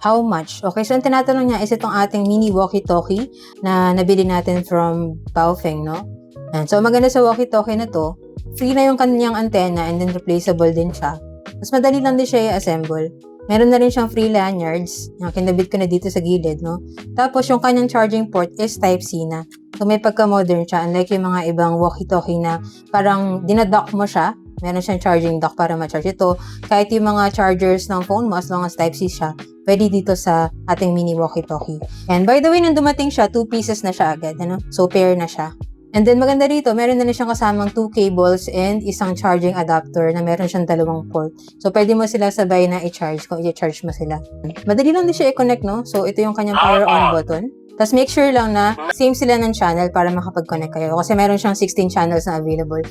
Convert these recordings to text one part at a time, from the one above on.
how much? Okay, so ang tinatanong niya is itong ating mini walkie-talkie na nabili natin from Baofeng, no? And so, maganda sa walkie-talkie na to, free na yung kanyang antenna and then replaceable din siya. Mas madali lang din siya i-assemble. Meron na rin siyang free lanyards. Yung kinabit ko na dito sa gilid, no? Tapos, yung kanyang charging port is Type-C na. So, may pagka-modern siya. Unlike yung mga ibang walkie-talkie na parang dinadock mo siya. Meron siyang charging dock para ma-charge ito. Kahit yung mga chargers ng phone mo, as long as Type-C siya, pwede dito sa ating mini walkie-talkie. And by the way, nung dumating siya, 2 pieces na siya agad. Ano? So, pair na siya. And then, maganda dito, meron na rin siyang kasamang 2 cables and isang charging adapter na meron siyang 2 port. So, pwede mo sila sabay na i-charge kung i-charge mo sila. Madali lang din siya i-connect, no? So, ito yung kanyang power on button. Tapos, make sure lang na same sila ng channel para makapag-connect kayo. Kasi meron siyang 16 channels na available.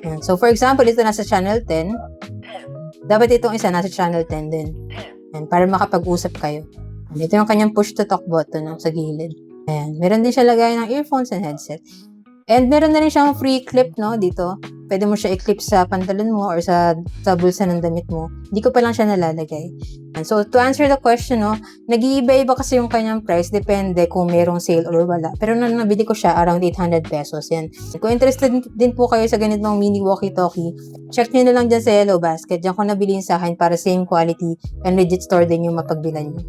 Ayan. So, for example, ito nasa channel 10. Dapat itong isa nasa channel 10 din. Ayan, para makapag-usap kayo. Ayan, ito yung kanyang push-to-talk button no, sa gilid. Ayan. Meron din siya lagay ng earphones and headset. And meron na rin siyang free clip, no, dito. Pwede mo siya i-clip sa pantalon mo or sa bulsa ng damit mo. Hindi ko pa lang siya nalalagay. And so, to answer the question, no, nag-iiba-iba kasi yung kanyang price. Depende kung merong sale or wala. Pero nung nabili ko siya, around 800 pesos. Yan. Kung interested din po kayo sa ganitong mini walkie-talkie, check nyo na lang dyan sa Yellow Basket. Diyan ko nabilin sa akin para same quality and legit store din yung mapagbilan nyo.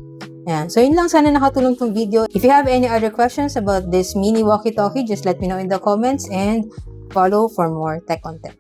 Yan. So, yun lang. Sana nakatulong tong video. If you have any other questions about this mini walkie-talkie, just let me know in the comments and follow for more tech content.